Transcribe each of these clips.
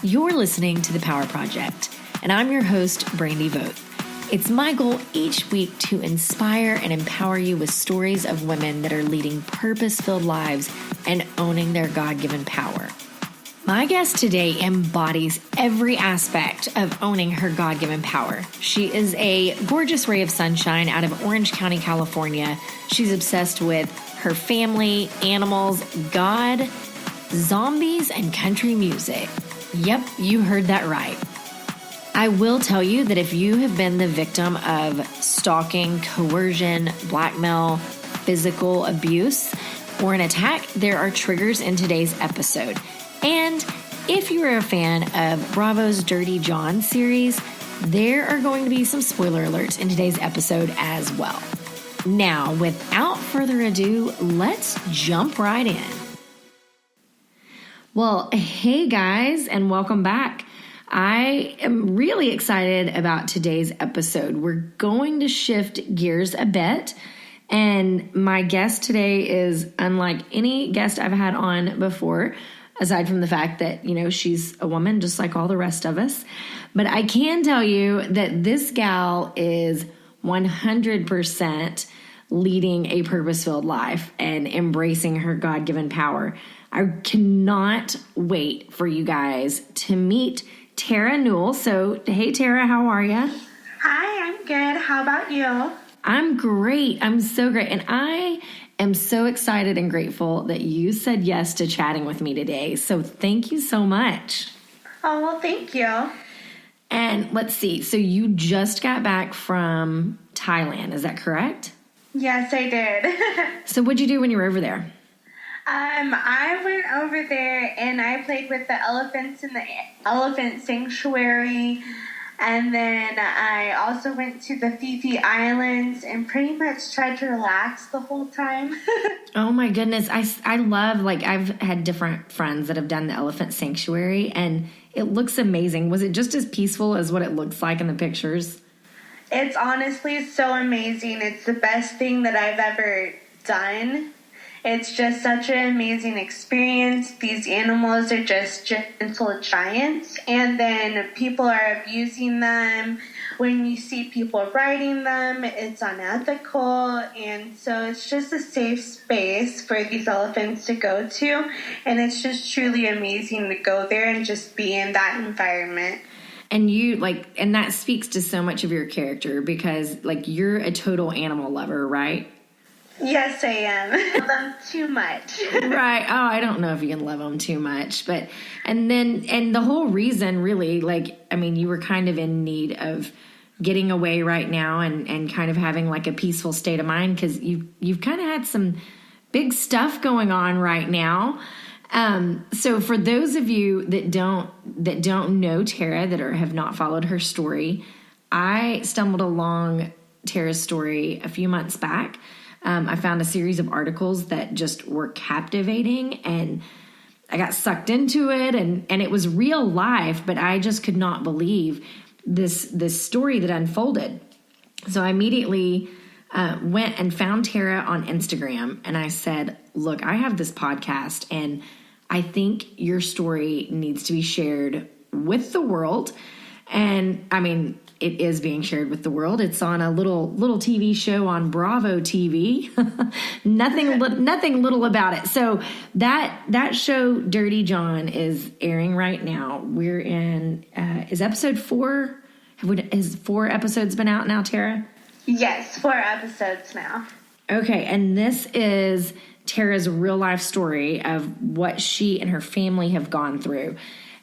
You're listening to The Power Project, and I'm your host, Brandy Vogt. It's my goal each week to inspire and empower you with stories of women that are leading purpose-filled lives and owning their God-given power. My guest today embodies every aspect of owning her God-given power. She is a gorgeous ray of sunshine out of Orange County, California. She's obsessed with her family, animals, God, zombies, and country music. Yep, you heard that right. I will tell you that if you have been the victim of stalking, coercion, blackmail, physical abuse, or an attack, there are triggers in today's episode. And if you are a fan of Bravo's Dirty John series, there are going to be some spoiler alerts in today's episode as well. Now, without further ado, let's jump right in. Well, hey guys, and welcome back. I am really excited about today's episode. We're going to shift gears a bit, and my guest today is unlike any guest I've had on before, aside from the fact that, she's a woman just like all the rest of us. But I can tell you that this gal is 100% leading a purpose-filled life and embracing her God-given power. I cannot wait for you guys to meet Terra Newell. So, hey, Terra, how are you? Hi, I'm good. How about you? I'm great. I'm so great. And I am so excited and grateful that you said yes to chatting with me today. So thank you so much. Oh, well, thank you. And let's see. So you just got back from Thailand. Is that correct? Yes, I did. So what'd you do when you were over there? I went over there and I played with the elephants in the elephant sanctuary. And then I also went to the Fifi Islands and pretty much tried to relax the whole time. Oh my goodness. I love, I've had different friends that have done the elephant sanctuary and it looks amazing. Was it just as peaceful as what it looks like in the pictures? It's honestly so amazing. It's the best thing that I've ever done. It's just such an amazing experience. These animals are just gentle giants, and then people are abusing them. When you see people riding them, it's unethical, and so it's just a safe space for these elephants to go to, and it's just truly amazing to go there and just be in that environment. And and that speaks to so much of your character because, you're a total animal lover, right? Yes, I am. I love them too much. Right. Oh, I don't know if you can love them too much. And the whole reason really, you were kind of in need of getting away right now and kind of having a peaceful state of mind because you've kind of had some big stuff going on right now. So for those of you that don't know Terra, that have not followed her story, I stumbled along Terra's story a few months back. I found a series of articles that just were captivating and I got sucked into it and it was real life, but I just could not believe this story that unfolded. So I immediately went and found Terra on Instagram and I said, look, I have this podcast and I think your story needs to be shared with the world. And it is being shared with the world. It's on a little TV show on Bravo TV. Nothing little about it. So that show, Dirty John, is airing right now. We're in, is episode 4? Has 4 episodes been out now, Terra? Yes, 4 episodes now. Okay, and this is Terra's real life story of what she and her family have gone through.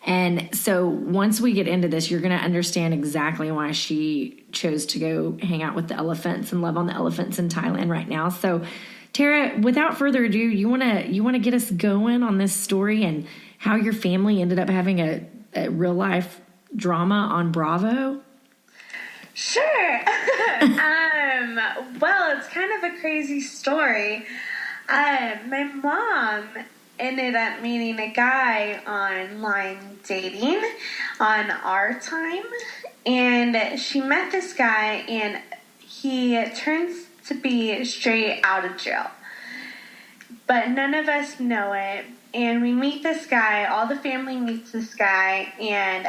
And so once we get into this, you're going to understand exactly why she chose to go hang out with the elephants and love on the elephants in Thailand right now. So, Terra, without further ado, you want to get us going on this story and how your family ended up having a real life drama on Bravo? Sure. Well, it's kind of a crazy story. My mom ended up meeting a guy online dating on our time, and she met this guy, and he turns to be straight out of jail. But none of us know it And we meet this guy, all the family meets this guy, and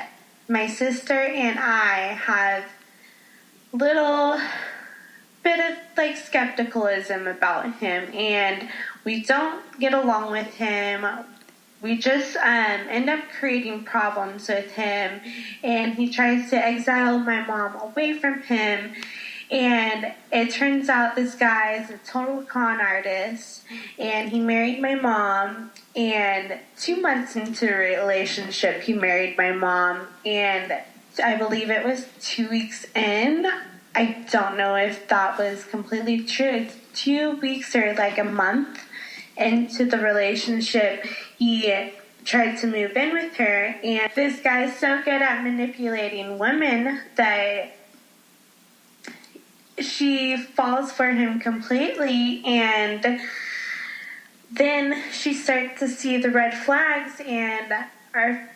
my sister and I have little bit of like skepticism about him, and we don't get along with him. We just end up creating problems with him, and he tries to exile my mom away from him. And it turns out this guy is a total con artist, and he married my mom, and 2 months into the relationship, he married my mom, and I believe it was 2 weeks in. I don't know if that was completely true. It's 2 weeks or like a month into the relationship, he tried to move in with her, and this guy's so good at manipulating women that she falls for him completely, and then she starts to see the red flags, and our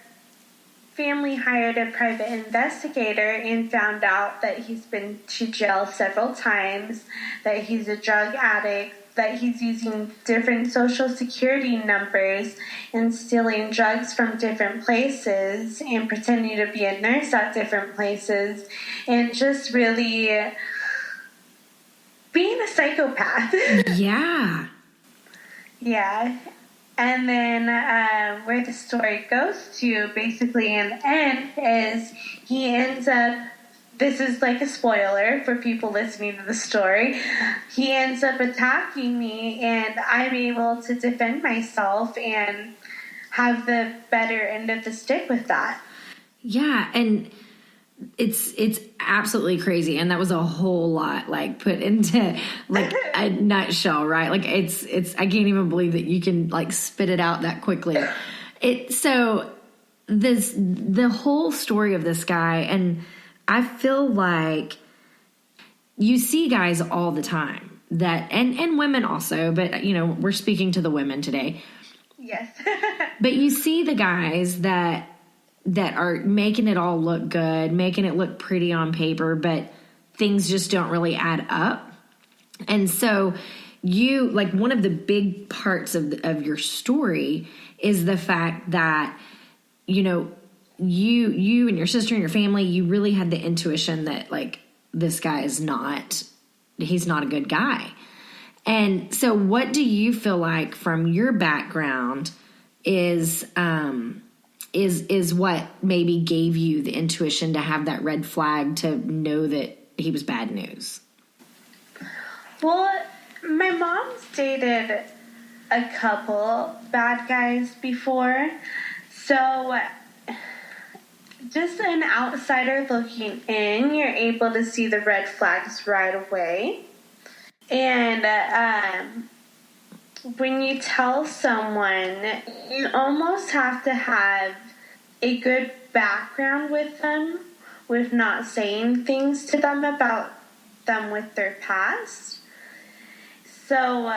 family hired a private investigator and found out that he's been to jail several times, that he's a drug addict, that he's using different social security numbers and stealing drugs from different places and pretending to be a nurse at different places, and just really being a psychopath. Yeah. Yeah. And then where the story goes to, basically in the end, is he ends up, this is like a spoiler for people listening to the story, he ends up attacking me, and I'm able to defend myself and have the better end of the stick with that. Yeah, and it's absolutely crazy, and that was a whole lot like put into like a nutshell, right? Like it's I can't even believe that you can like spit it out that quickly. So the whole story of this guy, and I feel like you see guys all the time that, and women also, but you know, we're speaking to the women today. Yes. But you see the guys that are making it all look good, making it look pretty on paper, but things just don't really add up. And so you, like, one of the big parts of your story is the fact that, you know, you and your sister and your family, you really had the intuition that, like, this guy is he's not a good guy. And so what do you feel like from your background is what maybe gave you the intuition to have that red flag to know that he was bad news? Well, my mom's dated a couple bad guys before, so just an outsider looking in, you're able to see the red flags right away. And when you tell someone, you almost have to have a good background with them, with not saying things to them about them with their past. So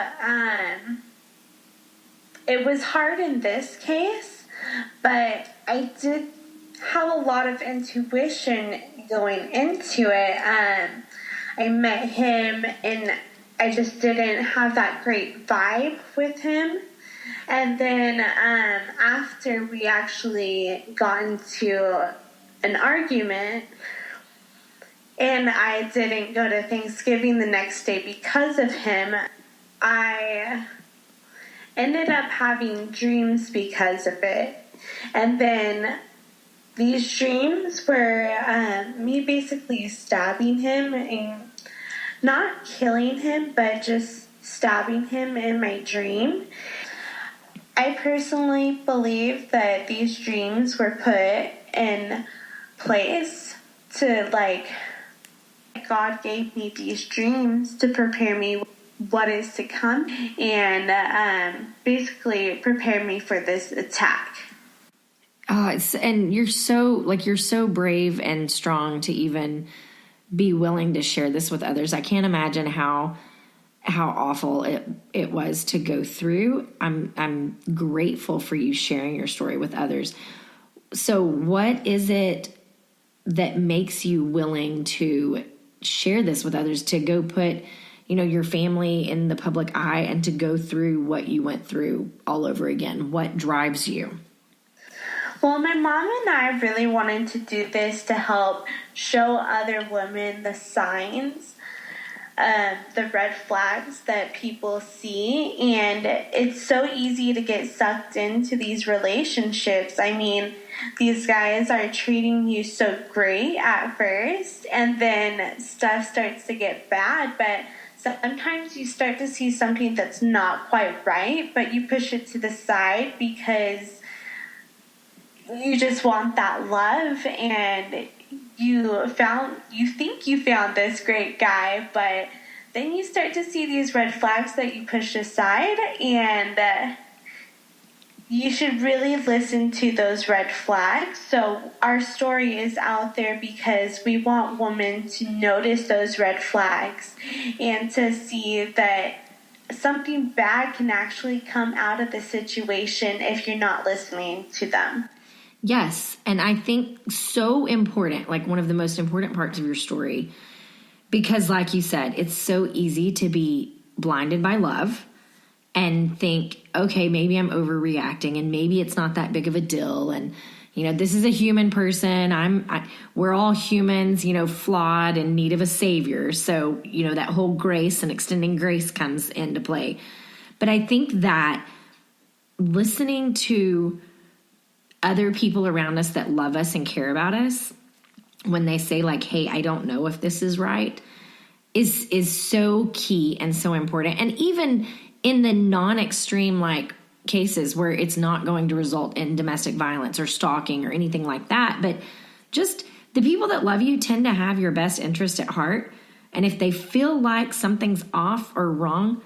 it was hard in this case, but I did have a lot of intuition going into it. I met him, and I just didn't have that great vibe with him. And then after we actually got into an argument, and I didn't go to Thanksgiving the next day because of him, I ended up having dreams because of it. And then these dreams were me basically stabbing him, and not killing him, but just stabbing him in my dream. I personally believe that these dreams were put in place to, like, God gave me these dreams to prepare me what is to come, and basically prepare me for this attack. Oh, and you're so brave and strong to even be willing to share this with others. I can't imagine how awful it was to go through. I'm grateful for you sharing your story with others. So what is it that makes you willing to share this with others, to go put your family in the public eye and to go through what you went through all over again? What drives you? Well, my mom and I really wanted to do this to help show other women the signs, the red flags that people see. And it's so easy to get sucked into these relationships. I mean, these guys are treating you so great at first, and then stuff starts to get bad, but sometimes you start to see something that's not quite right, but you push it to the side because you just want that love, and you think you found this great guy, but then you start to see these red flags that you push aside, and you should really listen to those red flags. So our story is out there because we want women to notice those red flags and to see that something bad can actually come out of the situation if you're not listening to them. Yes, and I think so important, like one of the most important parts of your story, because like you said, it's so easy to be blinded by love and think, okay, maybe I'm overreacting and maybe it's not that big of a deal. And, this is a human person. We're all humans, flawed and in need of a savior. So, that whole grace and extending grace comes into play. But I think that listening to other people around us that love us and care about us, when they say like, hey, I don't know if this is right, is so key and so important. And even in the non-extreme like cases where it's not going to result in domestic violence or stalking or anything like that, but just the people that love you tend to have your best interest at heart. And if they feel like something's off or wrong,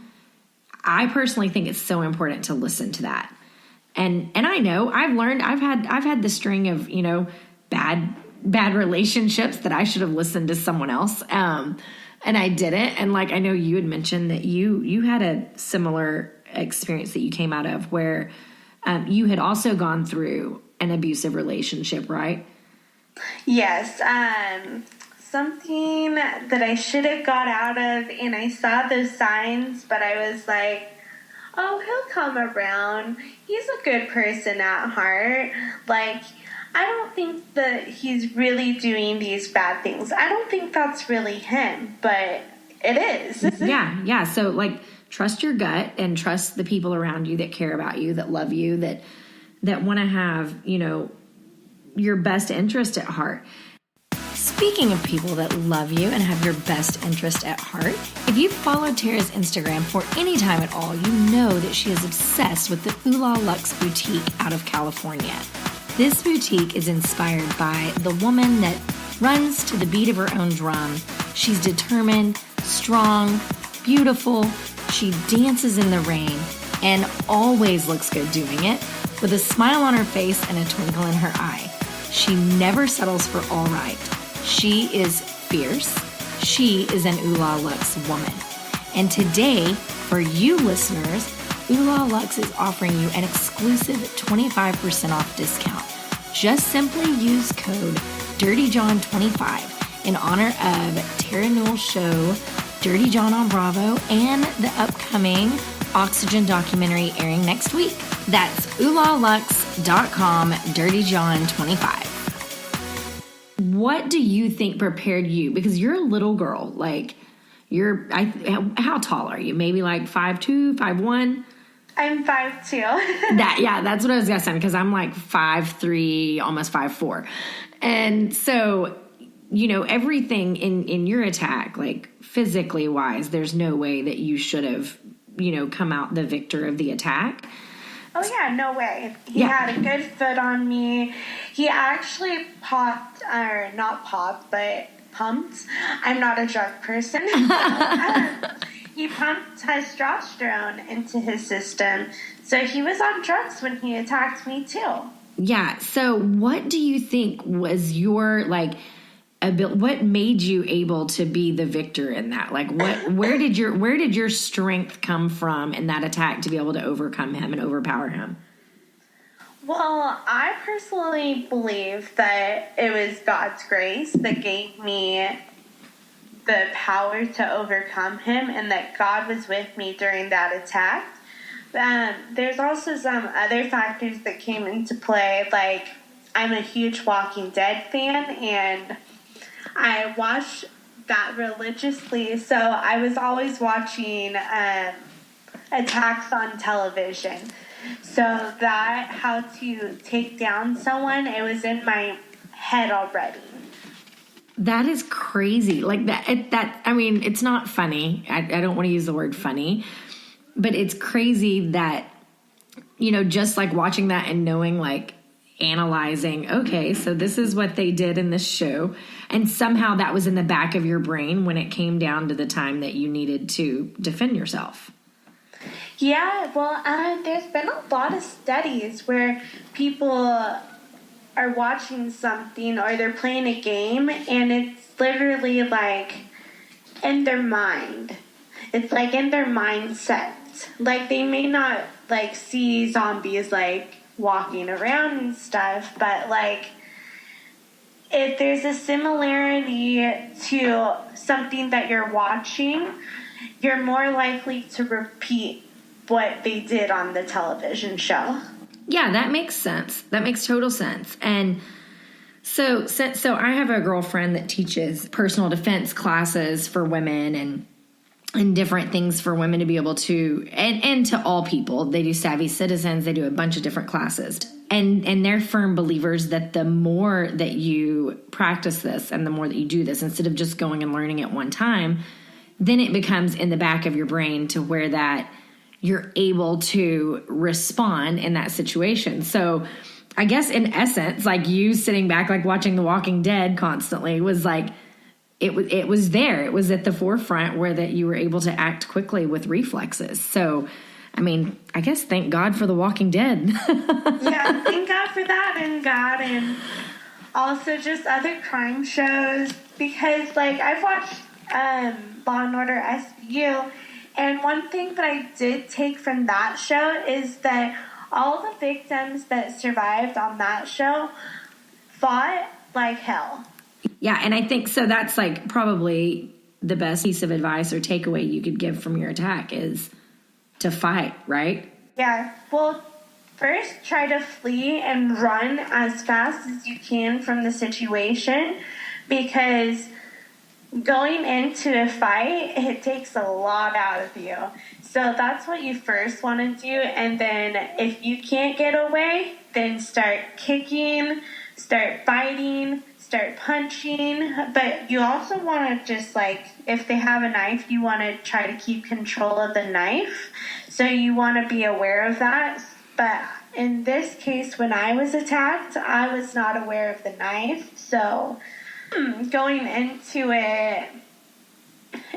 I personally think it's so important to listen to that. And I know I've learned, I've had the string of, bad relationships that I should have listened to someone else. And I didn't. And like, I know you had mentioned that you had a similar experience that you came out of where you had also gone through an abusive relationship, right? Yes. Something that I should have got out of, and I saw those signs, but I was like, oh, he'll come around. He's a good person at heart. Like, I don't think that he's really doing these bad things. I don't think that's really him, but it is. Yeah. So, like, trust your gut and trust the people around you that care about you, that love you, that want to have, your best interest at heart. Speaking of people that love you and have your best interest at heart, if you've followed Terra's Instagram for any time at all, you know that she is obsessed with the Ula Luxe boutique out of California. This boutique is inspired by the woman that runs to the beat of her own drum. She's determined, strong, beautiful. She dances in the rain and always looks good doing it, with a smile on her face and a twinkle in her eye. She never settles for all right. She is fierce. She is an Ula Luxe woman. And today, for you listeners, Ula Luxe is offering you an exclusive 25% off discount. Just simply use code DirtyJohn25 in honor of Terra Newell Show, Dirty John on Bravo, and the upcoming Oxygen documentary airing next week. That's ulalux.com, DirtyJohn25. What do you think prepared you? Because you're a little girl. Like, how tall are you? Maybe like 5'2", 5'1"? I'm 5'2". That's what I was guessing, because I'm like 5'3", almost 5'4". And so, everything in your attack, like physically wise, there's no way that you should have, come out the victor of the attack. Oh, yeah, no way. He had a good foot on me. He actually pumped. I'm not a drug person. He pumped testosterone into his system. So he was on drugs when he attacked me, too. Yeah. So what do you think was your, what made you able to be the victor in that? Like, where did your strength come from in that attack to be able to overcome him and overpower him? Well, I personally believe that it was God's grace that gave me the power to overcome him and that God was with me during that attack. There's also some other factors that came into play, like I'm a huge Walking Dead fan, and I watch that religiously, so I was always watching attacks on television. So that, how to take down someone, it was in my head already. That is crazy. Like that, I mean, it's not funny. I don't want to use the word funny, but it's crazy that, you know, just like watching that and knowing, like, analyzing, okay, so this is what they did in this show. And somehow that was in the back of your brain when it came down to the time that you needed to defend yourself. Yeah, well, there's been a lot of studies where people are watching something or they're playing a game and it's literally like in their mind. It's like in their mindset. Like they may not like see zombies like walking around and stuff, but like if there's a similarity to something that you're watching, you're more likely to repeat what they did on the television show. Yeah, that makes sense. That makes total sense. And so I have a girlfriend that teaches personal defense classes for women and different things for women to be able to, and to all people. They do Savvy Citizens. They do a bunch of different classes. And they're firm believers that the more that you practice this and the more that you do this, instead of just going and learning it one time, then it becomes in the back of your brain to where that you're able to respond in that situation. So I guess in essence, like you sitting back, like watching The Walking Dead constantly was like, it was there. It was at the forefront where that you were able to act quickly with reflexes. So, I mean, I guess thank God for The Walking Dead. Yeah, thank God for that, and also just other crime shows, because like I've watched Law and Order SVU, and one thing that I did take from that show is that all the victims that survived on that show fought like hell. Yeah, and I think so that's like probably the best piece of advice or takeaway you could give from your attack is to fight, right? Yeah, well, first try to flee and run as fast as you can from the situation, because going into a fight, it takes a lot out of you. So that's what you first want to do, and then if you can't get away, then start kicking, start fighting, start punching. But you also want to just like, if they have a knife, you want to try to keep control of the knife. So you want to be aware of that. But in this case, when I was attacked, I was not aware of the knife. So going into it,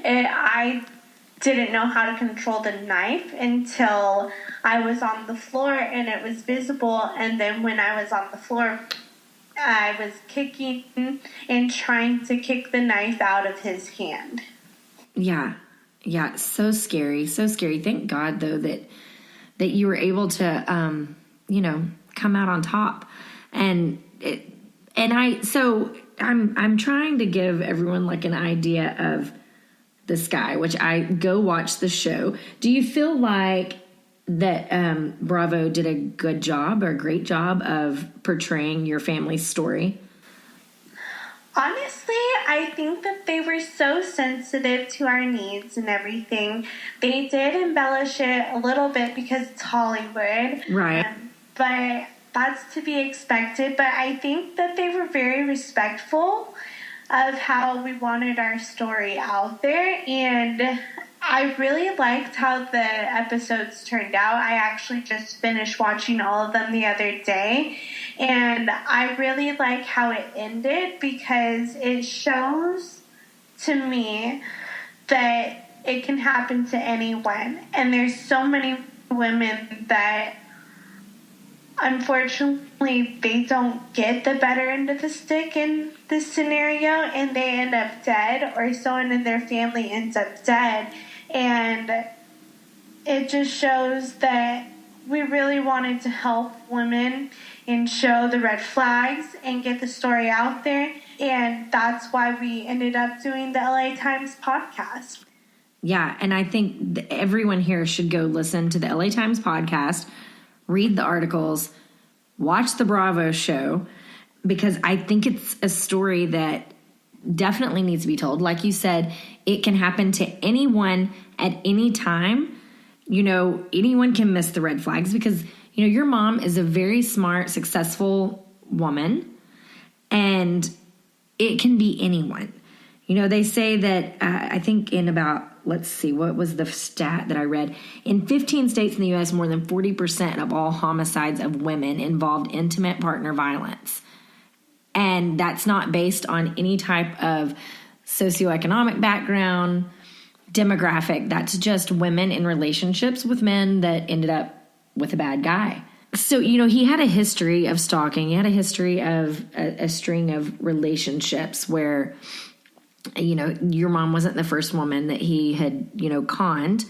I didn't know how to control the knife until I was on the floor and it was visible. And then when I was on the floor, I was kicking and trying to kick the knife out of his hand. Yeah. Yeah. So scary. So scary. Thank God, though, that you were able to, come out on top. I'm trying to give everyone like an idea of this guy, which I go watch the show. Do you feel like that Bravo did a good job or a great job of portraying your family's story? Honestly, I think that they were so sensitive to our needs and everything. They did embellish it a little bit because it's Hollywood. Right. But that's to be expected. But I think that they were very respectful of how we wanted our story out there. And I really liked how the episodes turned out. I actually just finished watching all of them the other day. And I really like how it ended, because it shows to me that it can happen to anyone. And there's so many women that unfortunately they don't get the better end of the stick in this scenario, and they end up dead, or someone in their family ends up dead. And it just shows that we really wanted to help women and show the red flags and get the story out there. And that's why we ended up doing the LA Times podcast. Yeah, and I think everyone here should go listen to the LA Times podcast, read the articles, watch the Bravo show, because I think it's a story that definitely needs to be told. Like you said, it can happen to anyone at any time. You know, anyone can miss the red flags because, you know, your mom is a very smart, successful woman, and it can be anyone. You know, they say that I think in about, let's see, what was the stat that I read? In 15 states in the U.S., more than 40% of all homicides of women involved intimate partner violence. And that's not based on any type of socioeconomic background, demographic. That's just women in relationships with men that ended up with a bad guy. So, you know, he had a history of stalking. He had a history of a string of relationships where, you know, your mom wasn't the first woman that he had, you know, conned.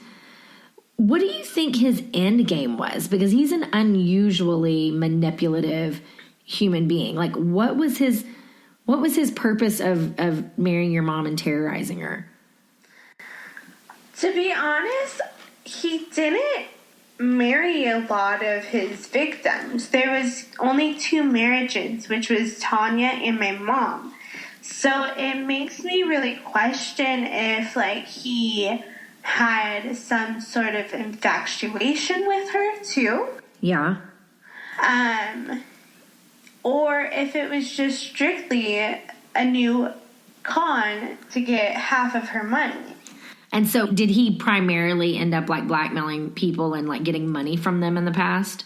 What do you think his end game was? Because he's an unusually manipulative human being. Like, what was his purpose of marrying your mom and terrorizing her? To be honest, he didn't marry a lot of his victims. There was only 2 marriages, which was Tanya and my mom. So it makes me really question if, like, he had some sort of infatuation with her, too. Yeah. Or if it was just strictly a new con to get half of her money. And so did he primarily end up, like, blackmailing people and, like, getting money from them in the past?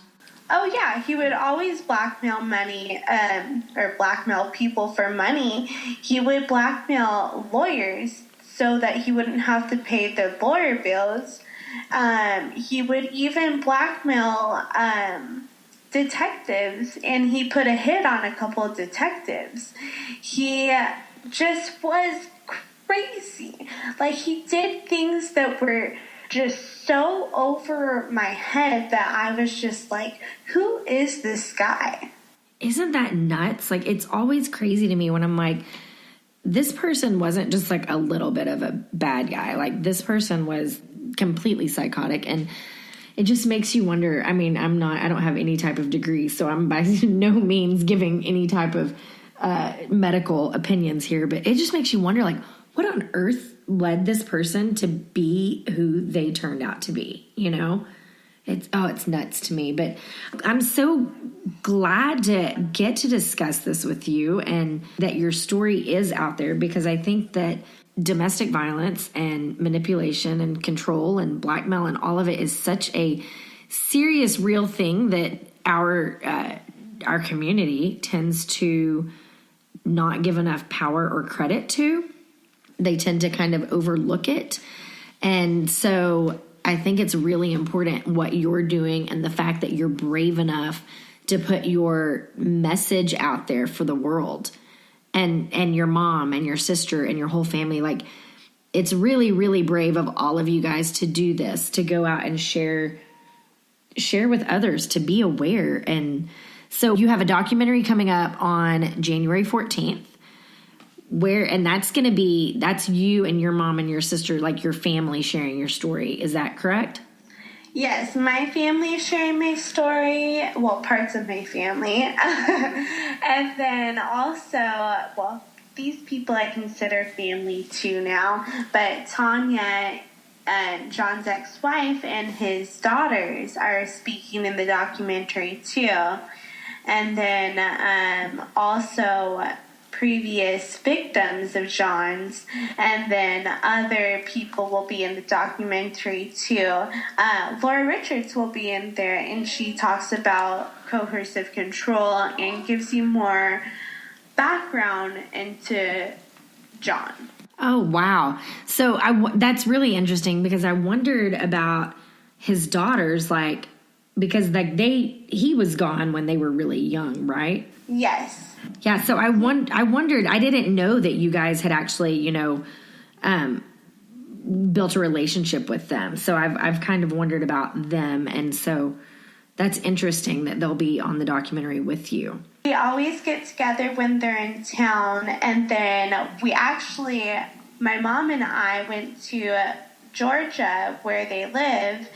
Oh, yeah. He would always blackmail money, or blackmail people for money. He would blackmail lawyers so that he wouldn't have to pay their lawyer bills. He would even blackmail detectives, and he put a hit on a couple of detectives. He just was crazy. Like, he did things that were just so over my head that I was just like, who is this guy? Isn't that nuts? Like, it's always crazy to me when I'm like, this person wasn't just like a little bit of a bad guy. Like, this person was completely psychotic, and it just makes you wonder. I mean, I don't have any type of degree, so I'm by no means giving any type of medical opinions here, but it just makes you wonder, like, what on earth led this person to be who they turned out to be, you know? It's nuts to me. But I'm so glad to get to discuss this with you and that your story is out there, because I think that domestic violence and manipulation and control and blackmail and all of it is such a serious, real thing that our community tends to not give enough power or credit to. They tend to kind of overlook it. And so I think it's really important what you're doing and the fact that you're brave enough to put your message out there for the world, and your mom and your sister and your whole family. Like, it's really, really brave of all of you guys to do this, to go out and share with others, to be aware. And so you have a documentary coming up on January 14th. That's you and your mom and your sister, like your family sharing your story. Is that correct? Yes, my family is sharing my story. Well, parts of my family. And then also, well, these people I consider family too now. But Tanya, John's ex-wife, and his daughters are speaking in the documentary too. And then also previous victims of John's, and then other people will be in the documentary too. Laura Richards will be in there, and she talks about coercive control and gives you more background into John. Oh, wow. So that's really interesting, because I wondered about his daughters, like, because like he was gone when they were really young, right? Yes. Yeah, so I wondered, I didn't know that you guys had actually, you know, built a relationship with them. So I've kind of wondered about them. And so that's interesting that they'll be on the documentary with you. We always get together when they're in town, and then we actually, my mom and I went to Georgia where they live,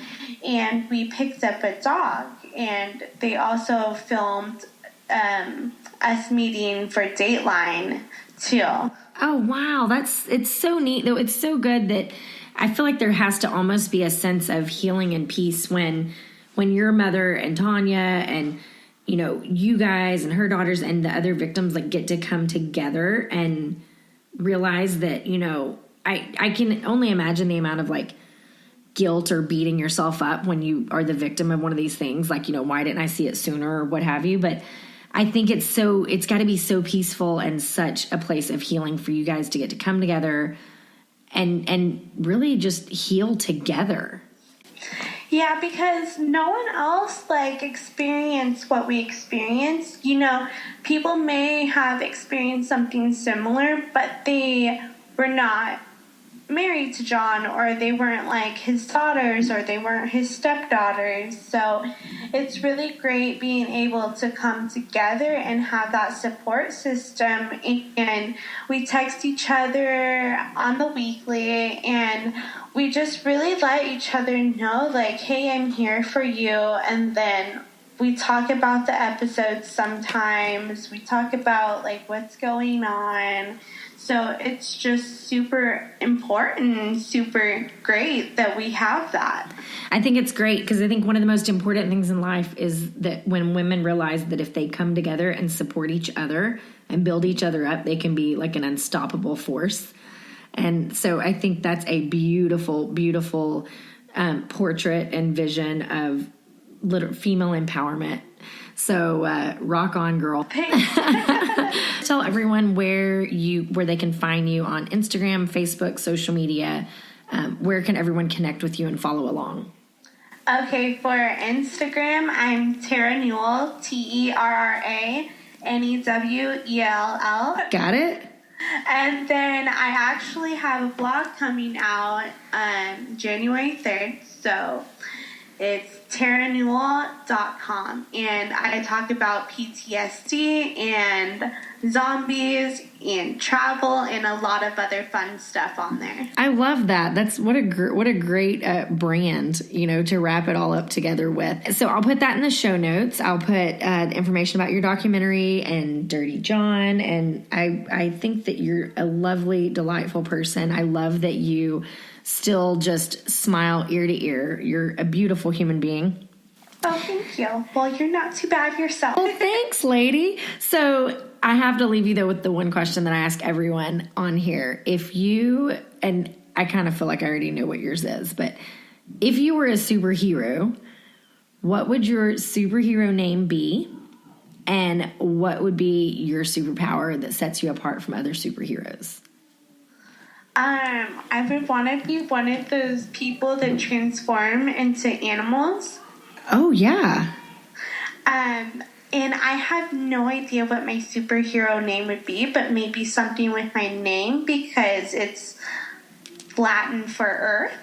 and we picked up a dog, and they also filmed us meeting for Dateline too. Oh, wow. It's so neat, though. It's so good that I feel like there has to almost be a sense of healing and peace when your mother and Tanya and, you know, you guys and her daughters and the other victims like get to come together and realize that, you know, I can only imagine the amount of like guilt or beating yourself up when you are the victim of one of these things. Like, you know, why didn't I see it sooner or what have you? But I think it's got to be so peaceful and such a place of healing for you guys to get to come together and really just heal together. Yeah, because no one else like experienced what we experienced. You know, people may have experienced something similar, but they were not married to John, or they weren't like his daughters, or they weren't his stepdaughters. So it's really great being able to come together and have that support system. And we text each other on the weekly, and we just really let each other know, like, hey, I'm here for you. And then we talk about the episodes sometimes. We talk about, like, what's going on. So it's just super important, super great that we have that. I think it's great because I think one of the most important things in life is that when women realize that if they come together and support each other and build each other up, they can be like an unstoppable force. And so I think that's a beautiful, beautiful portrait and vision of female empowerment. So rock on, girl. Tell everyone where they can find you on Instagram, Facebook, social media. Where can everyone connect with you and follow along? Okay, for Instagram, I'm Terra Newell, TerraNewell. Got it? And then I actually have a blog coming out January 3rd, so it's terranewell.com, and I talk about PTSD and zombies and travel and a lot of other fun stuff on there. I love that. That's what a great brand, you know, to wrap it all up together with. So I'll put that in the show notes. I'll put information about your documentary and Dirty John, and I think that you're a lovely, delightful person. I love that you still just smile ear to ear. You're a beautiful human being. Oh, thank you. Well, you're not too bad yourself. Well, thanks, lady. So I have to leave you, though, with the one question that I ask everyone on here. If you, and I kind of feel like I already know what yours is, but if you were a superhero, what would your superhero name be? And what would be your superpower that sets you apart from other superheroes? I would want to be one of those people that transform into animals. Oh, yeah. And I have no idea what my superhero name would be, but maybe something with my name because it's Latin for Earth.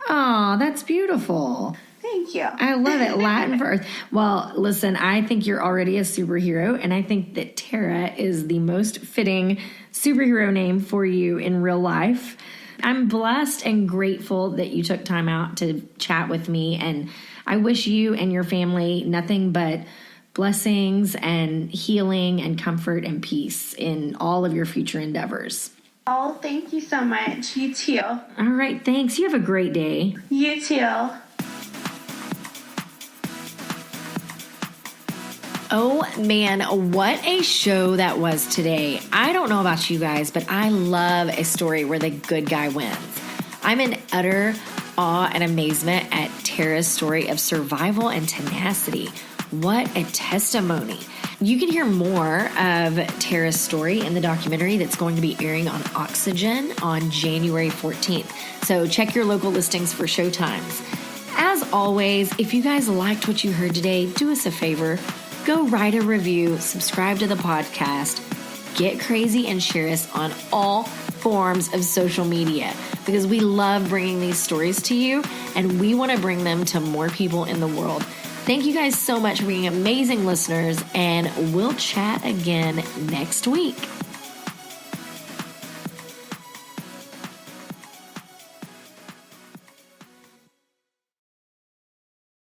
Oh, that's beautiful. Thank you. I love it. Latin for Earth. Well, listen, I think you're already a superhero, and I think that Terra is the most fitting superhero name for you in real life. I'm blessed and grateful that you took time out to chat with me, and I wish you and your family nothing but blessings and healing and comfort and peace in all of your future endeavors. Oh, thank you so much. You too. All right, thanks. You have a great day. You too. Oh man, what a show that was today. I don't know about you guys, but I love a story where the good guy wins. I'm in utter awe and amazement at Terra's story of survival and tenacity. What a testimony. You can hear more of Terra's story in the documentary that's going to be airing on Oxygen on January 14th. So check your local listings for showtimes. As always, if you guys liked what you heard today, do us a favor. Go write a review, subscribe to the podcast, get crazy, and share us on all forms of social media because we love bringing these stories to you and we want to bring them to more people in the world. Thank you guys so much for being amazing listeners, and we'll chat again next week.